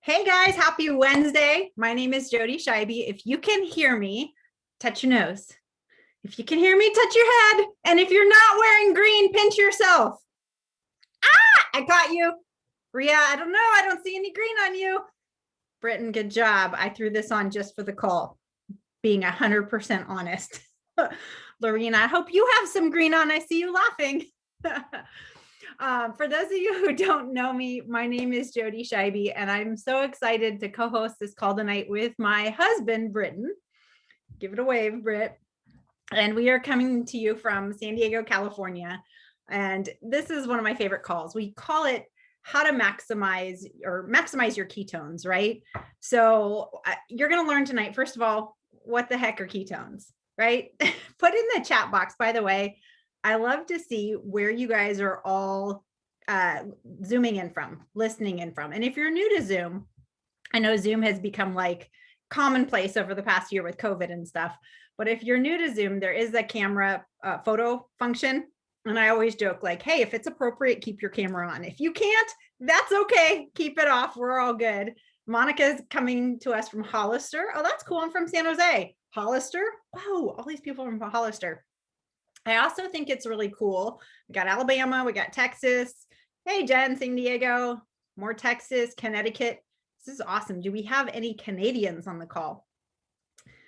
Hey guys, happy Wednesday. My name is Jody Scheibe. If you can hear me, touch your nose. If you can hear me, touch your head. And if you're not wearing green, pinch yourself. I caught you. Ria, I don't know. I don't see any green on you. Britton, good job. I threw this on just for the call, being 100% honest. Lorena, I hope you have some green on. I see you laughing. For those of you who don't know me, my name is Jody Scheibe, and I'm so excited to co-host this call tonight with my husband, Britton. Give it a wave, Britt. And we are coming to you from San Diego, California. And this is one of my favorite calls. We call it how to maximize your ketones, right? So you're going to learn tonight, first of all, what the heck are ketones, right? Put in the chat box, by the way. I love to see where you guys are all zooming in from, listening in from. And if you're new to Zoom, I know Zoom has become like commonplace over the past year with COVID and stuff. But if you're new to Zoom, there is a camera photo function. And I always joke like, hey, if it's appropriate, keep your camera on. If you can't, that's okay. Keep it off. We're all good. Monica's coming to us from Hollister. Oh, that's cool. I'm from San Jose. Hollister. Wow, all these people from Hollister. I also think it's really cool. We got Alabama, we got Texas. Hey, Jen, San Diego, more Texas, Connecticut. This is awesome. Do we have any Canadians on the call?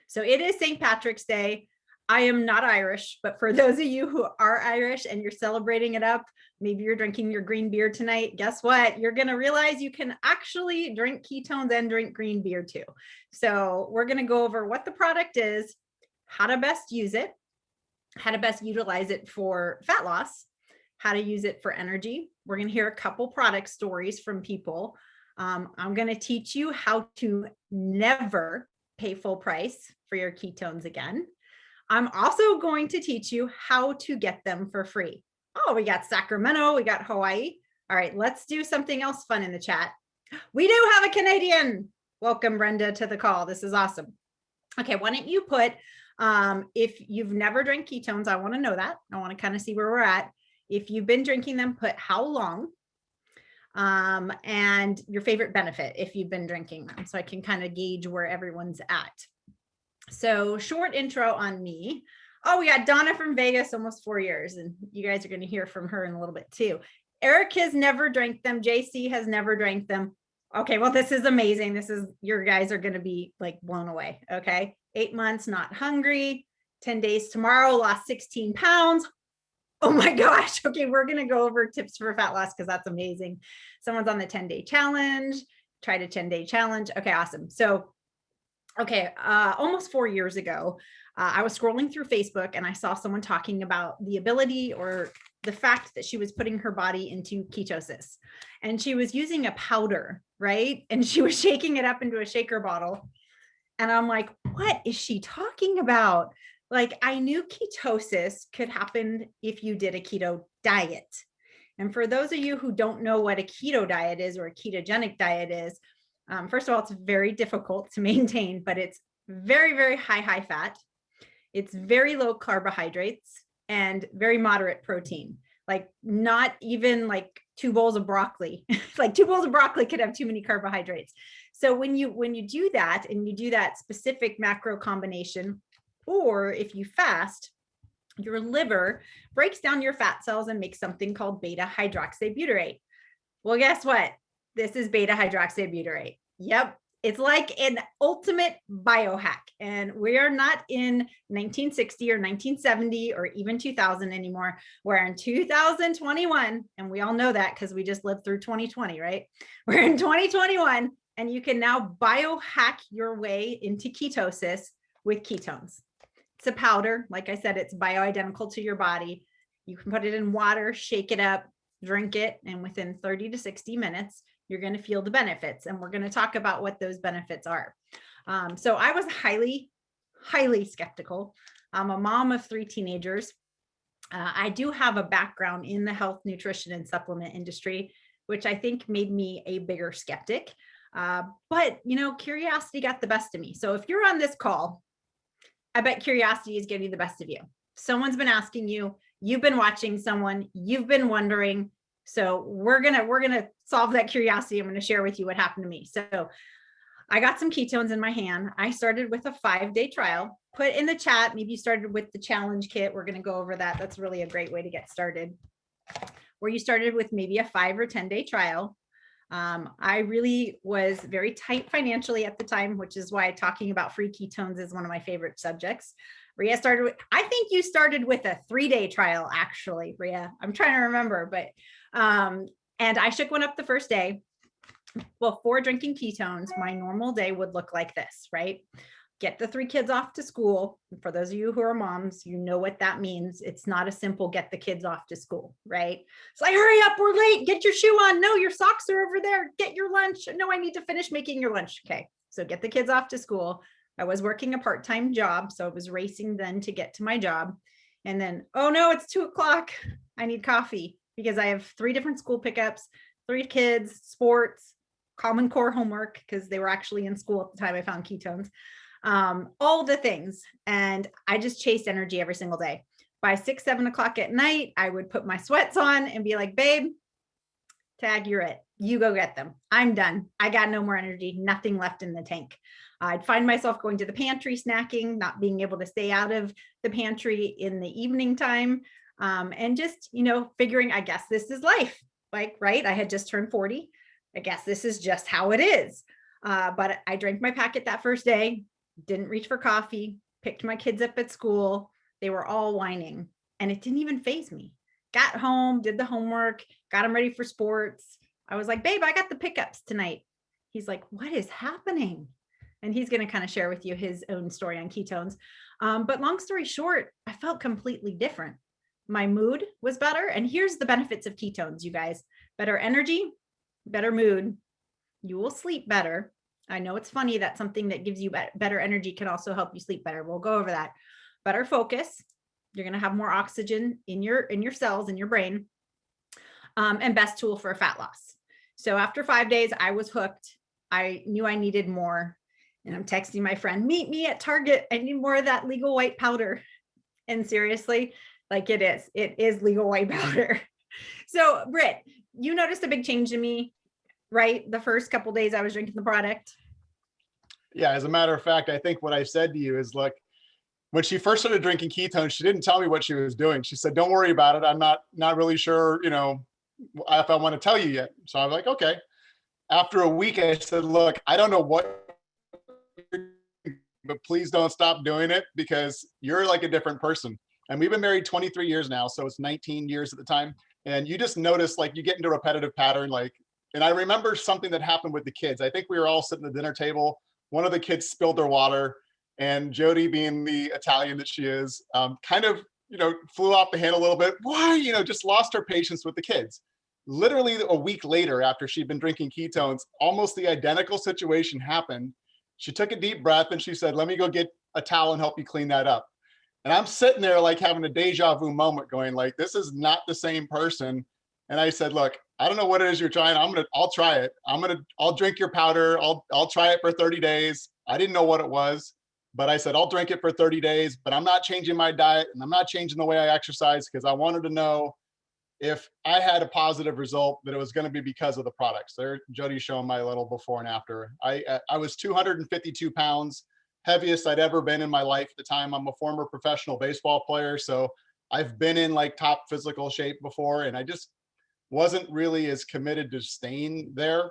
So it is St. Patrick's Day. I am not Irish, but for those of you who are Irish and you're celebrating it up, maybe you're drinking your green beer tonight. Guess what? You're going to realize you can actually drink ketones and drink green beer too. So we're going to go over what the product is, how to best use it, how to best utilize it for fat loss, how to use it for energy. We're going to hear a couple product stories from people. I'm going to teach you how to never pay full price for your ketones again. I'm also going to teach you how to get them for free. Oh, we got Sacramento, we got Hawaii. All right, let's do something else fun in the chat. We do have a Canadian. Welcome, Brenda, to the call. This is awesome. Okay, why don't you put, if you've never drank ketones, I want to know that. I want to kind of see where we're at. If you've been drinking them, put how long, and your favorite benefit if you've been drinking them, so I can kind of gauge where everyone's at. So short intro on me. Oh, we got Donna from Vegas, almost 4 years, and you guys are going to hear from her in a little bit too. Eric has never drank them. JC has never drank them. Okay, well, this is amazing. This is, your guys are going to be like blown away. Okay, 8 months, not hungry, 10 days tomorrow, lost 16 pounds. Oh my gosh. Okay, we're going to go over tips for fat loss because that's amazing. Someone's on the 10-day challenge, tried a 10-day challenge. Okay, awesome. So, okay, almost 4 years ago, I was scrolling through Facebook and I saw someone talking about the ability or the fact that she was putting her body into ketosis, and she was using a powder, right? And she was shaking it up into a shaker bottle. And I'm like, what is she talking about? Like, I knew ketosis could happen if you did a keto diet. And for those of you who don't know what a keto diet is or a ketogenic diet is, first of all, it's very difficult to maintain, but it's very, very high fat. It's very low carbohydrates and very moderate protein, like not even like 2 bowls of broccoli. Like 2 bowls of broccoli could have too many carbohydrates. So when you do that, and you do that specific macro combination, or if you fast, your liver breaks down your fat cells and makes something called beta hydroxybutyrate. Well, guess what? This is beta hydroxybutyrate. Yep. It's like an ultimate biohack. And we are not in 1960 or 1970 or even 2000 anymore. We're in 2021. And we all know that because we just lived through 2020, right? We're in 2021, and you can now biohack your way into ketosis with ketones. It's a powder. Like I said, it's bioidentical to your body. You can put it in water, shake it up, drink it, and within 30 to 60 minutes, you're going to feel the benefits. And we're going to talk about what those benefits are. So I was highly skeptical. I'm a mom of 3 teenagers. I do have a background in the health, nutrition, and supplement industry, which I think made me a bigger skeptic. But, you know, curiosity got the best of me. So if you're on this call, I bet curiosity is getting the best of you. Someone's been asking you, you've been watching someone, you've been wondering, So we're gonna solve that curiosity. I'm gonna share with you what happened to me. So I got some ketones in my hand. I started with a 5-day trial. Put in the chat, maybe you started with the challenge kit. We're gonna go over that. That's really a great way to get started. Where you started with maybe a 5 or 10-day trial. I really was very tight financially at the time, which is why talking about free ketones is one of my favorite subjects. Ria started with, I think you started with a 3-day trial, actually, Ria. I'm trying to remember, but, and I shook one up the first day. Before drinking ketones, my normal day would look like this, right? Get the 3 kids off to school. For those of you who are moms, you know what that means. It's not a simple get the kids off to school, right? It's like, hurry up, we're late. Get your shoe on. No, your socks are over there. Get your lunch. No, I need to finish making your lunch. Okay, so get the kids off to school. I was working a part-time job, so I was racing then to get to my job. And then, oh no, it's 2 o'clock. I need coffee because I have 3 different school pickups, 3 kids, sports, Common Core homework, because they were actually in school at the time I found ketones. All the things. And I just chased energy every single day. By 6, 7 o'clock at night, I would put my sweats on and be like, babe, tag, you're it. You go get them. I'm done. I got no more energy, nothing left in the tank. I'd find myself going to the pantry, snacking, not being able to stay out of the pantry in the evening time. And just, figuring, I guess this is life. Like, right. I had just turned 40. I guess this is just how it is. But I drank my packet that first day, didn't reach for coffee, picked my kids up at school. They were all whining and it didn't even faze me. Got home, did the homework, got them ready for sports. I was like, babe, I got the pickups tonight. He's like, what is happening? And he's going to kind of share with you his own story on ketones. But long story short, I felt completely different. My mood was better. And here's the benefits of ketones, you guys. Better energy, better mood. You will sleep better. I know it's funny that something that gives you better energy can also help you sleep better. We'll go over that. Better focus. You're going to have more oxygen in your cells, in your brain. And best tool for fat loss. So after 5 days, I was hooked. I knew I needed more. And I'm texting my friend, meet me at Target. I need more of that legal white powder. And seriously, like it is legal white powder. So Britt, you noticed a big change in me, right? The first couple days I was drinking the product. Yeah, as a matter of fact, I think what I said to you is, look, when she first started drinking ketones, she didn't tell me what she was doing. She said, don't worry about it. I'm not really sure, if I want to tell you yet. So I was like, okay. After a week, I said, look, I don't know what, but please don't stop doing it because you're like a different person. And we've been married 23 years now. So it's 19 years at the time. And you just notice, like, you get into a repetitive pattern. And I remember something that happened with the kids. I think we were all sitting at the dinner table. One of the kids spilled their water, and Jody, being the Italian that she is, kind of, flew off the handle a little bit. Why, just lost her patience with the kids. Literally a week later, after she'd been drinking ketones, almost the identical situation happened. She took a deep breath and she said, let me go get a towel and help you clean that up. And I'm sitting there like having a deja vu moment going like, this is not the same person. And I said, look, I don't know what it is you're trying. I'll try it. I'll drink your powder. I'll try it for 30 days. I didn't know what it was, but I said, I'll drink it for 30 days, but I'm not changing my diet and I'm not changing the way I exercise because I wanted to know if I had a positive result that it was going to be because of the products. There, Jody's showing my little before and after. I was 252 pounds, heaviest I'd ever been in my life at the time. I'm a former professional baseball player, so I've been in like top physical shape before, and I just wasn't really as committed to staying there.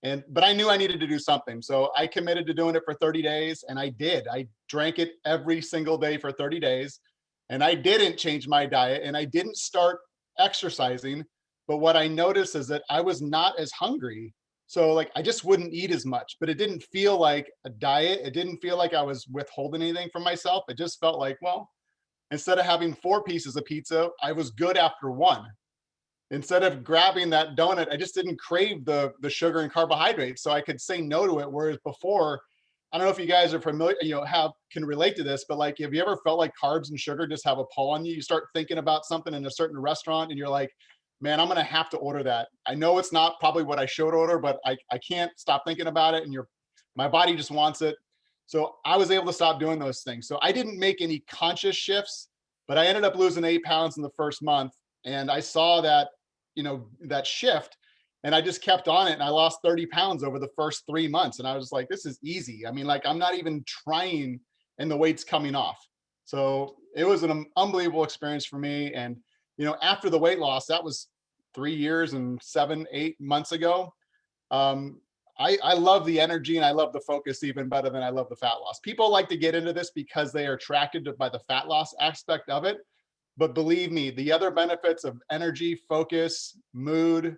But I knew I needed to do something. So I committed to doing it for 30 days, and I did. I drank it every single day for 30 days, and I didn't change my diet, and I didn't start exercising. But what I noticed is that I was not as hungry. So like I just wouldn't eat as much, but it didn't feel like a diet. It didn't feel like I was withholding anything from myself. It just felt like, well, instead of having 4 pieces of pizza, I was good after 1. Instead of grabbing that donut, I just didn't crave the sugar and carbohydrates. So I could say no to it. Whereas before, I don't know if you guys are familiar, can relate to this, but like, have you ever felt like carbs and sugar just have a pull on you? You start thinking about something in a certain restaurant and you're like, man, I'm going to have to order that. I know it's not probably what I should order, but I can't stop thinking about it. And my body just wants it. So I was able to stop doing those things. So I didn't make any conscious shifts, but I ended up losing 8 pounds in the first month. And I saw that that shift. And I just kept on it, and I lost 30 pounds over the first 3 months. And I was like, this is easy. I mean, like, I'm not even trying and the weight's coming off. So it was an unbelievable experience for me. And, after the weight loss, that was 3 years and 7, 8 months ago. I love the energy, and I love the focus even better than I love the fat loss. People like to get into this because they are attracted by the fat loss aspect of it. But believe me, the other benefits of energy, focus, mood,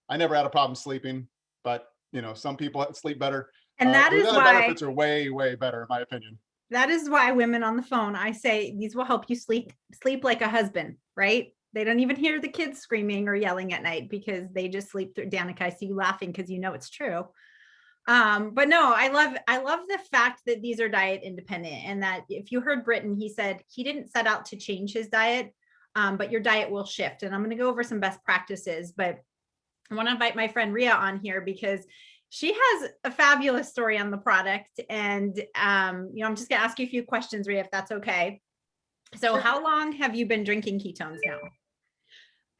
I never had a problem sleeping, but some people sleep better. And that The is other why benefits are way, way better, in my opinion. that is why women on the phone, I say these will help you sleep like a husband, right? They don't even hear the kids screaming or yelling at night because they just sleep through. Danica, I see you laughing because it's true. But no, I love the fact that these are diet independent, and that if you heard Britton, he said he didn't set out to change his diet, but your diet will shift. And I'm going to go over some best practices, but I want to invite my friend Ria on here because she has a fabulous story on the product. And, I'm just going to ask you a few questions, Ria, if that's okay. So Sure. how long have you been drinking ketones now?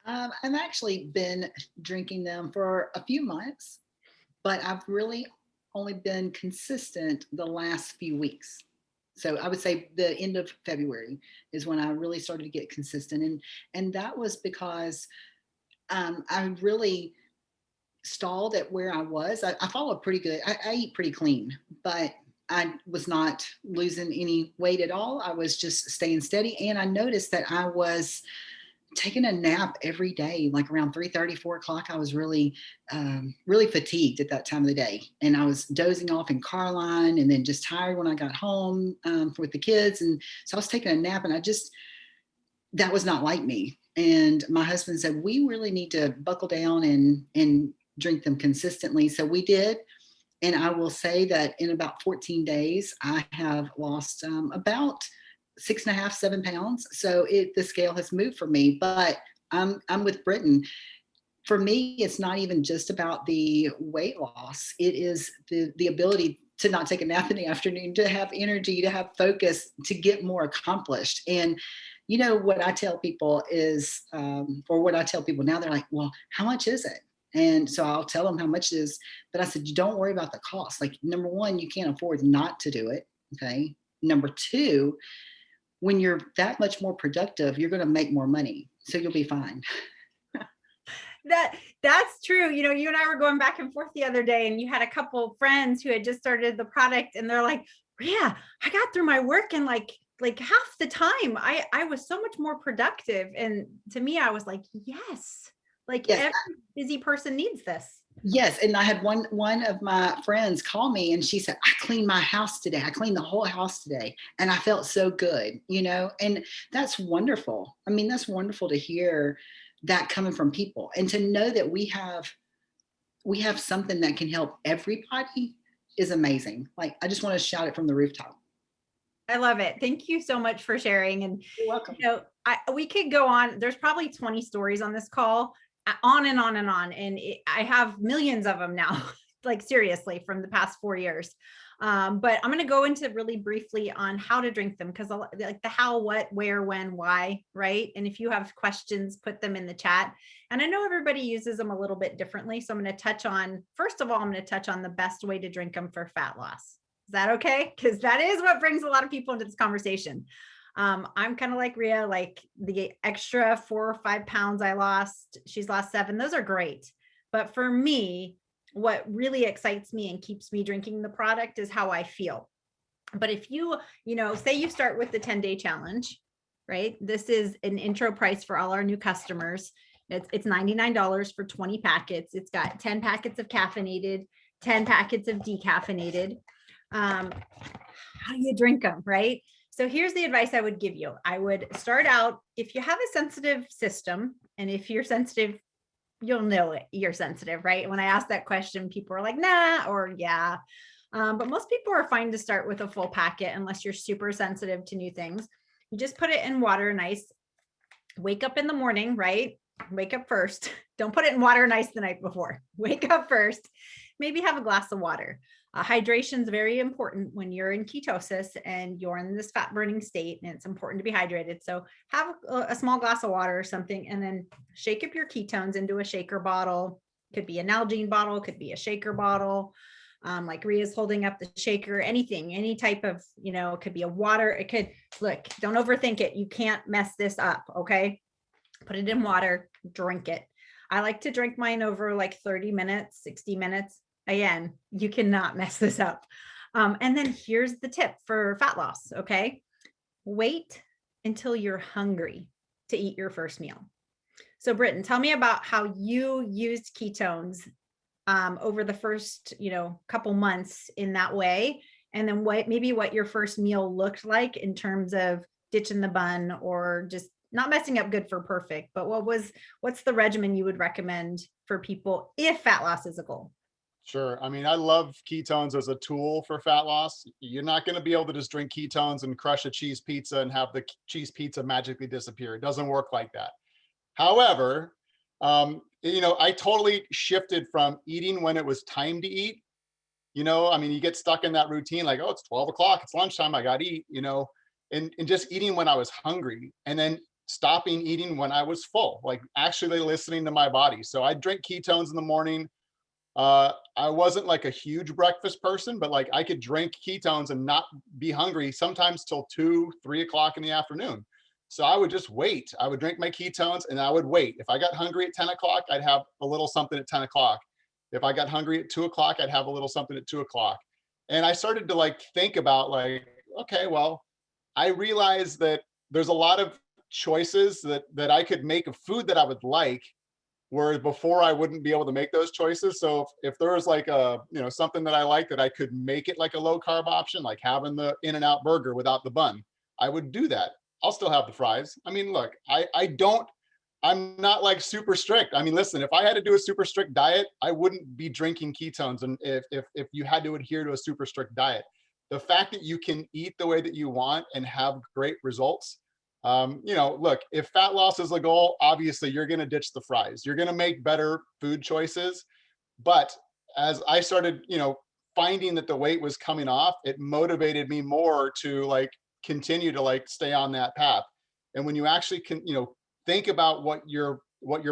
I've actually been drinking them for a few months, but I've really only been consistent the last few weeks. So I would say the end of February is when I really started to get consistent. And that was because I really stalled at where I was. I follow pretty good. I eat pretty clean, but I was not losing any weight at all. I was just staying steady. And I noticed that I was taking a nap every day, like around 3:30, 4 o'clock. I was really, really fatigued at that time of the day. And I was dozing off in car line and then just tired when I got home with the kids. And so I was taking a nap, and that was not like me. And my husband said, we really need to buckle down and drink them consistently. So we did. And I will say that in about 14 days, I have lost about 6.5, 7 pounds. So the scale has moved for me, but I'm with Britton. For me, it's not even just about the weight loss. It is the ability to not take a nap in the afternoon, to have energy, to have focus, to get more accomplished. And what I tell people is, or what I tell people now, they're like, well, how much is it? And so I'll tell them how much it is, but I said, don't worry about the cost. Like, number one, you can't afford not to do it. Okay. Number two, when you're that much more productive, you're going to make more money. So you'll be fine. That's true. You and I were going back and forth the other day, and you had a couple of friends who had just started the product, and they're like, yeah, I got through my work in like half the time. I was so much more productive. And to me, I was like, yes, every busy person needs this. Yes. And I had one of my friends call me, and she said, I cleaned my house today. I cleaned the whole house today, and I felt so good, and that's wonderful. I mean, that's wonderful to hear that coming from people, and to know that we have something that can help everybody is amazing. Like, I just want to shout it from the rooftop. I love it. Thank you so much for sharing. And you're welcome. We could go on. There's probably 20 stories on this call, on and on and on. And I have millions of them now, like seriously, from the past 4 years. But I'm going to go into really briefly on how to drink them, because like the how, what, where, when, why, right? And if you have questions, put them in the chat. And I know everybody uses them a little bit differently. So I'm going to touch on, first of all, I'm going to touch on the best way to drink them for fat loss. Is that okay? Because that is what brings a lot of people into this conversation. I'm kind of like Ria, like the extra 4 or 5 pounds I lost, she's lost 7. Those are great. But for me, what really excites me and keeps me drinking the product is how I feel. But if you say you start with the 10-day challenge, right? This is an intro price for all our new customers. It's $99 for 20 packets. It's got 10 packets of caffeinated, 10 packets of decaffeinated. How do you drink them, right? So here's the advice I would give you. I would start out, if you have a sensitive system, and if you're sensitive, you'll know it, you're sensitive, right? When I ask that question, people are like, nah, or yeah. But most people are fine to start with a full packet unless you're super sensitive to new things. You just put it in water, nice. Wake up in the morning, right? Wake up first. Don't put it in water nice the night before. Wake up first. maybe have a glass of water. Hydration is very important when you're in ketosis and you're in this fat burning state, and it's important to be hydrated. So have a small glass of water or something, and then shake up your ketones into a shaker bottle. Could be an Nalgene bottle, could be a shaker bottle. Like Ria's holding up the shaker, anything, any type of, it could be a water. It could, look, don't overthink it. You can't mess this up. Okay. Put it in water, drink it. I like to drink mine over like 30 minutes, 60 minutes. Again, you cannot mess this up. And then here's the tip for fat loss. Okay. Wait until you're hungry to eat your first meal. So Britton, tell me about how you used ketones over the first, couple months in that way. And then what your first meal looked like in terms of ditching the bun or just not messing up good for perfect, but what's the regimen you would recommend for people if fat loss is a goal? Sure. I mean, I love ketones as a tool for fat loss. You're not going to be able to just drink ketones and crush a cheese pizza and have the cheese pizza magically disappear. It doesn't work like that. However, I totally shifted from eating when it was time to eat. I mean, you get stuck in that routine, like, oh, it's 12 o'clock, it's lunchtime, I got to eat, and just eating when I was hungry, and then stopping eating when I was full, like actually listening to my body. So I drink ketones in the morning. I wasn't like a huge breakfast person, but like I could drink ketones and not be hungry sometimes till 2, 3 o'clock in the afternoon. So I would just wait. I would drink my ketones and I would wait. If I got hungry at 10 o'clock, I'd have a little something at 10 o'clock. If I got hungry at 2 o'clock, I'd have a little something at 2 o'clock. And I started to like think about like, okay, well, I realized that there's a lot of choices that I could make of food that I would like, whereas before I wouldn't be able to make those choices. So if there was like something that I like that I could make it like a low carb option, like having the In-N-Out burger without the bun, I would do that. I'll still have the fries. I mean, look, I'm not like super strict. I mean, listen, if I had to do a super strict diet, I wouldn't be drinking ketones. And if you had to adhere to a super strict diet, the fact that you can eat the way that you want and have great results, look, if fat loss is a goal, obviously you're going to ditch the fries. You're going to make better food choices. But as I started, finding that the weight was coming off, it motivated me more to like continue to like stay on that path. And when you actually can, think about what your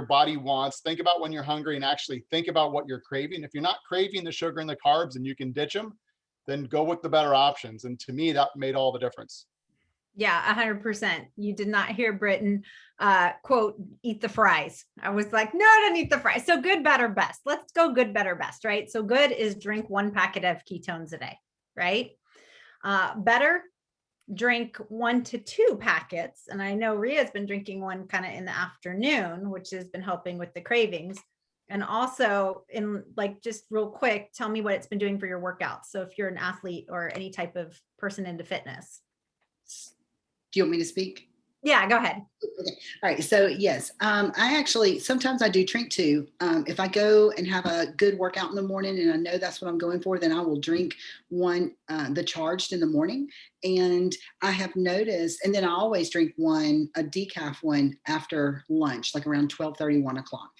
body wants, think about when you're hungry, and actually think about what you're craving. If you're not craving the sugar and the carbs and you can ditch them, then go with the better options. And to me, that made all the difference. Yeah, 100%. You did not hear Britton quote, eat the fries. I was like, no, don't eat the fries. So good, better, best. Let's go good, better, best, right? So good is drink 1 packet of ketones a day, right? Better, drink 1 to 2 packets. And I know Ria's been drinking one kind of in the afternoon, which has been helping with the cravings. And also in like, just real quick, tell me what it's been doing for your workouts. So if you're an athlete or any type of person into fitness. Do you want me to speak? Yeah, go ahead. Okay. All right. So yes, I actually, sometimes I do drink too. If I go and have a good workout in the morning and I know that's what I'm going for, then I will drink one, the charged in the morning. And I have noticed, and then I always drink one, a decaf one after lunch, like around 12:30, 1 o'clock.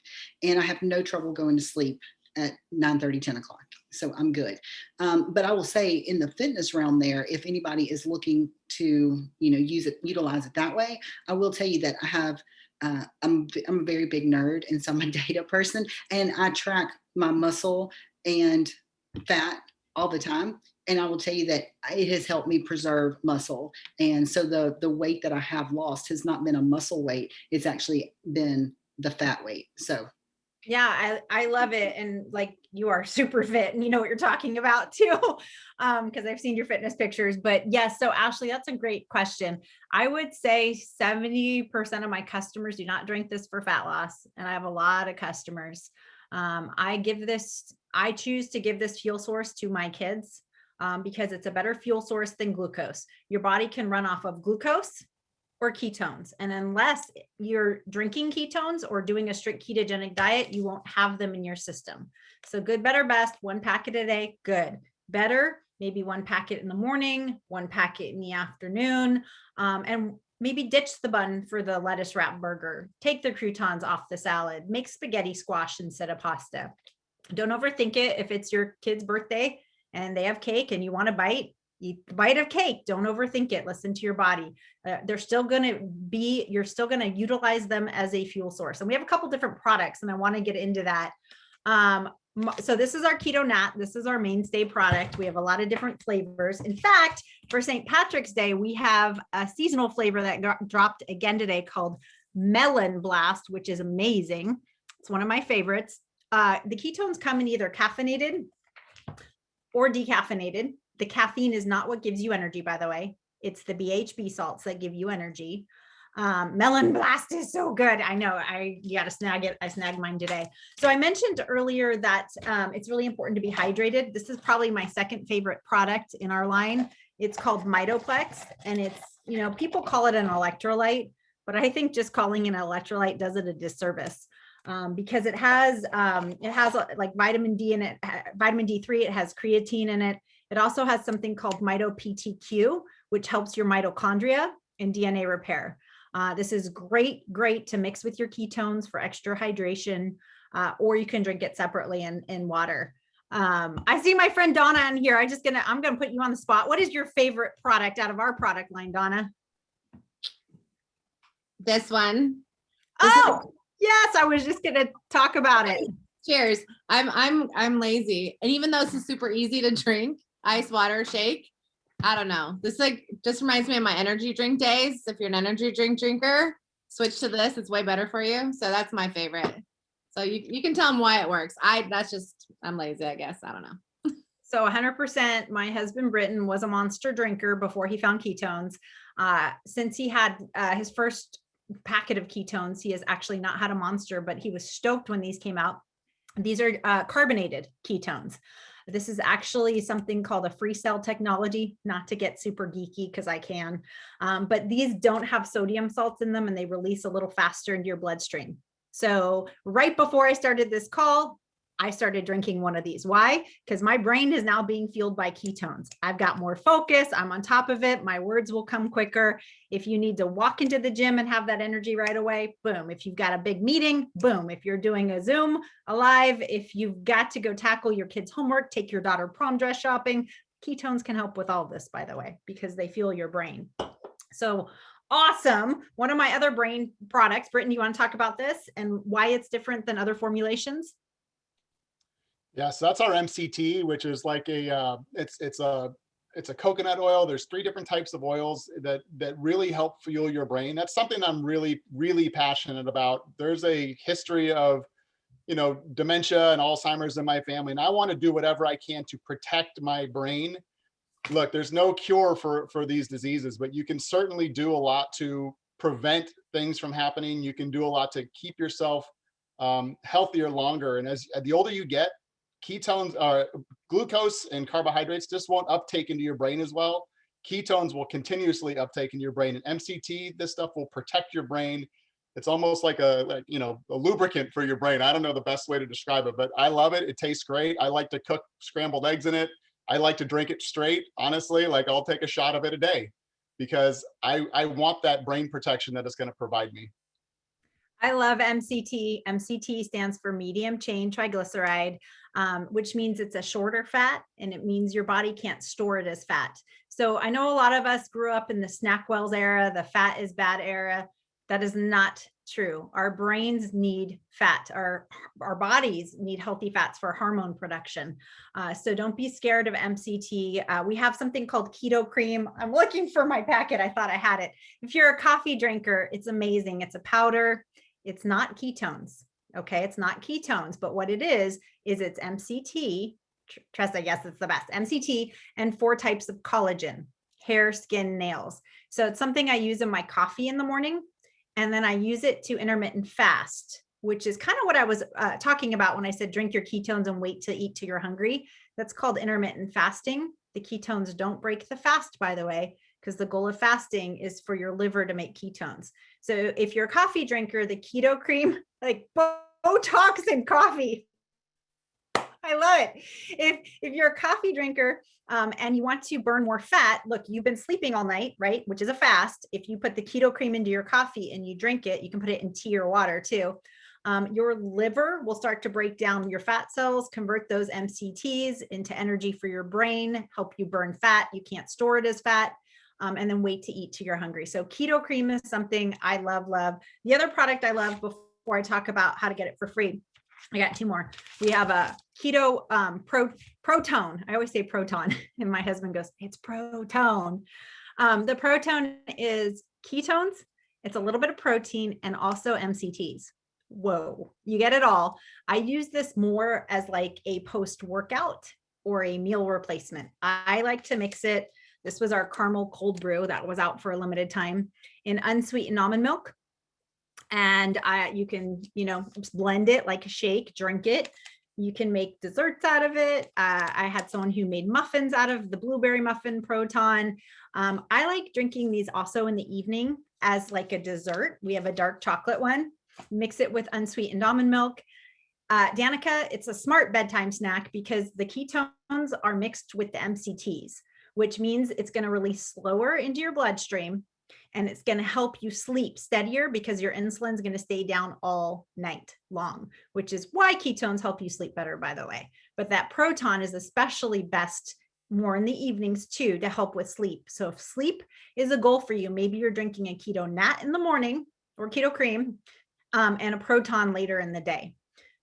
And I have no trouble going to sleep at 9:30, 10 o'clock. So I'm good. But I will say in the fitness realm there, if anybody is looking to, utilize it that way, I will tell you that I have, I'm a very big nerd, and so I'm a data person, and I track my muscle and fat all the time. And I will tell you that it has helped me preserve muscle. And so the weight that I have lost has not been a muscle weight. It's actually been the fat weight. So yeah, I love it. And like, you are super fit and you know what you're talking about too. Because I've seen your fitness pictures, but yes. So Ashley, that's a great question. I would say 70% of my customers do not drink this for fat loss. And I have a lot of customers. I choose to give this fuel source to my kids because it's a better fuel source than glucose. Your body can run off of glucose or ketones. And unless you're drinking ketones or doing a strict ketogenic diet, you won't have them in your system. So good, better, best, 1 packet a day, good. Better, maybe 1 packet in the morning, 1 packet in the afternoon, and maybe ditch the bun for the lettuce wrap burger. Take the croutons off the salad, make spaghetti squash instead of pasta. Don't overthink it. If it's your kid's birthday and they have cake and you want a bite, eat the bite of cake. Don't overthink it. Listen to your body. They're still going to be, you're still going to utilize them as a fuel source. And we have a couple different products and I want to get into that. So this is our Keto NAT. This is our mainstay product. We have a lot of different flavors. In fact, for St. Patrick's Day, we have a seasonal flavor that dropped again today called Melon Blast, which is amazing. It's one of my favorites. The ketones come in either caffeinated or decaffeinated. The caffeine is not what gives you energy, by the way. It's the BHB salts that give you energy. Melon Blast is so good. I know you got to snag it. I snagged mine today. So I mentioned earlier that it's really important to be hydrated. This is probably my second favorite product in our line. It's called Mitoplex, and it's, you know, people call it an electrolyte, but I think just calling it an electrolyte does it a disservice. Because it has like vitamin D in it, vitamin D3, it has creatine in it. It also has something called MitoPTQ, which helps your mitochondria and DNA repair. This is great to mix with your ketones for extra hydration, or you can drink it separately in water. I see my friend Donna in here. I'm gonna put you on the spot. What is your favorite product out of our product line, Donna? This one. Yes, I was just gonna talk about it. Cheers. I'm lazy. And even though this is super easy to drink, ice water shake, I don't know. This like just reminds me of my energy drink days. If you're an energy drink drinker, switch to this. It's way better for you. So that's my favorite. So you can tell them why it works. I'm lazy, I guess. I don't know. So 100%, my husband Britton was a monster drinker before he found ketones. Since he had his first packet of ketones, he has actually not had a monster, but he was stoked when these came out. These are carbonated ketones. This is actually something called a free cell technology, not to get super geeky because I can, but these don't have sodium salts in them and they release a little faster into your bloodstream. So right before I started this call, I started drinking one of these. Why? Because my brain is now being fueled by ketones. I've got more focus. I'm on top of it. My words will come quicker. If you need to walk into the gym and have that energy right away, boom. If you've got a big meeting, boom. If you're doing a Zoom, a live, if you've got to go tackle your kids' homework, take your daughter prom dress shopping, ketones can help with all this, by the way, because they fuel your brain. So awesome. One of my other brain products, Britton, you want to talk about this and why it's different than other formulations? Yeah, so that's our MCT, which is like it's a coconut oil. There's 3 different types of oils that really help fuel your brain. That's something I'm really passionate about. There's a history of, you know, dementia and Alzheimer's in my family, and I want to do whatever I can to protect my brain. Look, there's no cure for these diseases, but you can certainly do a lot to prevent things from happening. You can do a lot to keep yourself healthier longer. And as the older you get, ketones, glucose and carbohydrates just won't uptake into your brain as well. Ketones will continuously uptake into your brain, and MCT, this stuff will protect your brain. It's almost like a lubricant for your brain. I don't know the best way to describe it, but I love it. It tastes great. I like to cook scrambled eggs in it. I like to drink it straight. Honestly, like I'll take a shot of it a day because I want that brain protection that it's going to provide me. I love MCT. MCT stands for medium chain triglyceride, which means it's a shorter fat, and it means your body can't store it as fat. So I know a lot of us grew up in the SnackWells era, the fat is bad era. That is not true. Our brains need fat. Our bodies need healthy fats for hormone production. So don't be scared of MCT. We have something called Keto Cream. I'm looking for my packet. I thought I had it. If you're a coffee drinker, it's amazing. It's a powder. It's not ketones. Okay. It's not ketones, but what it is it's MCT. Trust, I guess it's the best. MCT and 4 types of collagen, hair, skin, nails. So it's something I use in my coffee in the morning. And then I use it to intermittent fast, which is kind of what I was talking about when I said drink your ketones and wait to eat till you're hungry. That's called intermittent fasting. The ketones don't break the fast, by the way, because the goal of fasting is for your liver to make ketones. So if you're a coffee drinker, the Keto Cream, like Botox in coffee. I love it. If you're a coffee drinker and you want to burn more fat, look, you've been sleeping all night, right? Which is a fast. If you put the Keto Cream into your coffee and you drink it, you can put it in tea or water too. Your liver will start to break down your fat cells, convert those MCTs into energy for your brain, help you burn fat. You can't store it as fat. And then wait to eat till you're hungry. So keto cream is something I love. The other product I love, before I talk about how to get it for free, I got 2 more. We have a keto Protone. I always say proton, and my husband goes, it's Protone. The Protone is ketones. It's a little bit of protein and also MCTs. Whoa, you get it all. I use this more as like a post-workout or a meal replacement. I like to mix it. This was our caramel cold brew that was out for a limited time in unsweetened almond milk. And you can, just blend it like a shake, drink it. You can make desserts out of it. I had someone who made muffins out of the blueberry muffin Proton. I like drinking these also in the evening as like a dessert. We have a dark chocolate one. Mix it with unsweetened almond milk. Danica, it's a smart bedtime snack because the ketones are mixed with the MCTs, which means it's going to release slower into your bloodstream, and it's going to help you sleep steadier because your insulin is going to stay down all night long, which is why ketones help you sleep better, by the way. But that Proton is especially best more in the evenings too, to help with sleep. So if sleep is a goal for you, maybe you're drinking a Keto NAT in the morning or keto cream, and a Proton later in the day.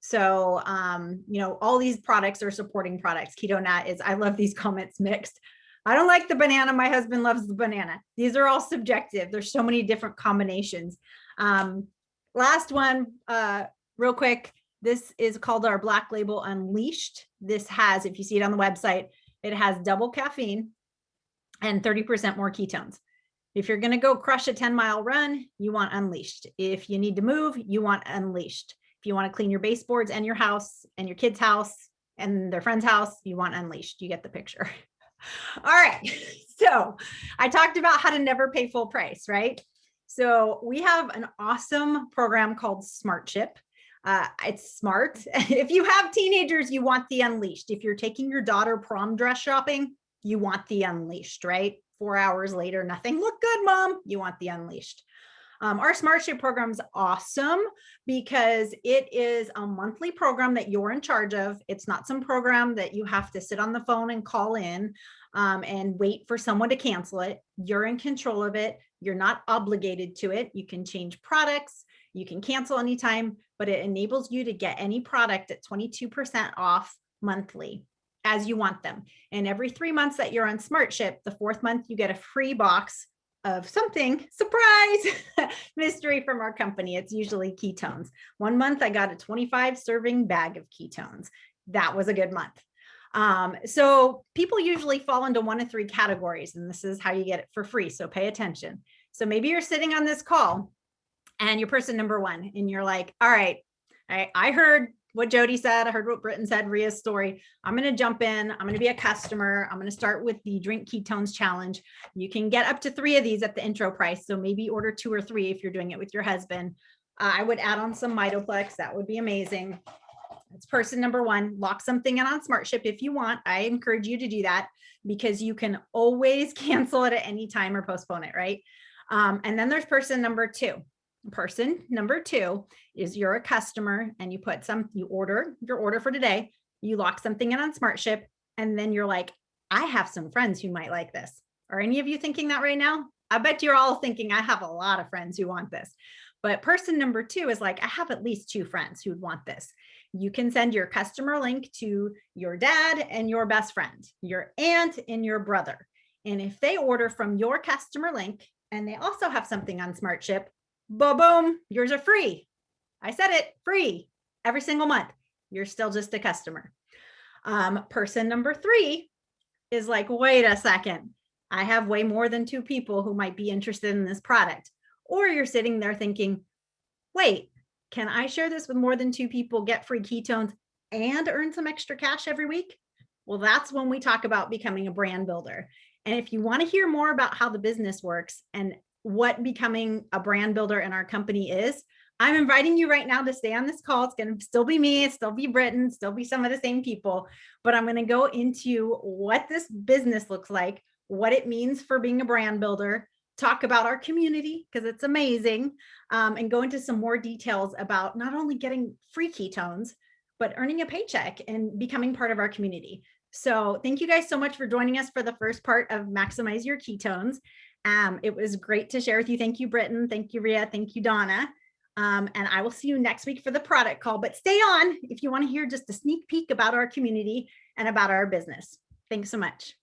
So, all these products are supporting products. Keto NAT is, I love these comments mixed. I don't like the banana. My husband loves the banana. These are all subjective. There's so many different combinations. Last one, real quick. This is called our Black Label Unleashed. This has, if you see it on the website, it has double caffeine and 30% more ketones. If you're going to go crush a 10-mile run, you want Unleashed. If you need to move, you want Unleashed. If you want to clean your baseboards and your house and your kid's house and their friend's house, you want Unleashed. You get the picture. All right. So I talked about how to never pay full price, right? So we have an awesome program called Smart Ship. It's smart. If you have teenagers, you want the Unleashed. If you're taking your daughter prom dress shopping, you want the Unleashed, right? 4 hours later, nothing looked good, mom. You want the Unleashed. Our Smart Ship program is awesome because it is a monthly program that you're in charge of. It's not some program that you have to sit on the phone and call in and wait for someone to cancel it. You're in control of it. You're not obligated to it. You can change products. You can cancel anytime, but it enables you to get any product at 22% off monthly as you want them. And every 3 months that you're on Smart Ship, the 4th month, you get a free box of something, surprise, mystery from our company. It's usually ketones. 1 month, I got a 25 serving bag of ketones. That was a good month. So people usually fall into 1 of 3 categories, and this is how you get it for free. So pay attention. So maybe you're sitting on this call and you're person number 1, and you're like, all right, I heard what Jody said. I heard what Britton said, Ria's story. I'm going to jump in. I'm going to be a customer. I'm going to start with the Drink Ketones Challenge. You can get up to 3 of these at the intro price. So maybe order 2 or 3 if you're doing it with your husband. I would add on some Mitoplex. That would be amazing. That's person number 1. Lock something in on Smart Ship if you want. I encourage you to do that because you can always cancel it at any time or postpone it, right? And then there's person number 2. Person number 2 is you're a customer and you order your order for today, you lock something in on Smart Ship, and then you're like, I have some friends who might like this. Are any of you thinking that right now? I bet you're all thinking, I have a lot of friends who want this. But person number 2 is like, I have at least 2 friends who'd want this. You can send your customer link to your dad and your best friend, your aunt and your brother. And if they order from your customer link and they also have something on Smart Ship, boom, yours are free. I said it, free every single month. You're still just a customer. Person number 3 is like, wait a second. I have way more than 2 people who might be interested in this product. Or you're sitting there thinking, wait, can I share this with more than 2 people, get free ketones, and earn some extra cash every week? Well, that's when we talk about becoming a brand builder. And if you want to hear more about how the business works and what becoming a brand builder in our company is, I'm inviting you right now to stay on this call. It's going to still be me, still be Britton, still be some of the same people, but I'm going to go into what this business looks like, what it means for being a brand builder, talk about our community because it's amazing, and go into some more details about not only getting free ketones, but earning a paycheck and becoming part of our community. So thank you guys so much for joining us for the first part of Maximize Your Ketones. It was great to share with you. Thank you, Britton. Thank you, Rhea. Thank you, Donna. And I will see you next week for the product call, but stay on if you want to hear just a sneak peek about our community and about our business. Thanks so much.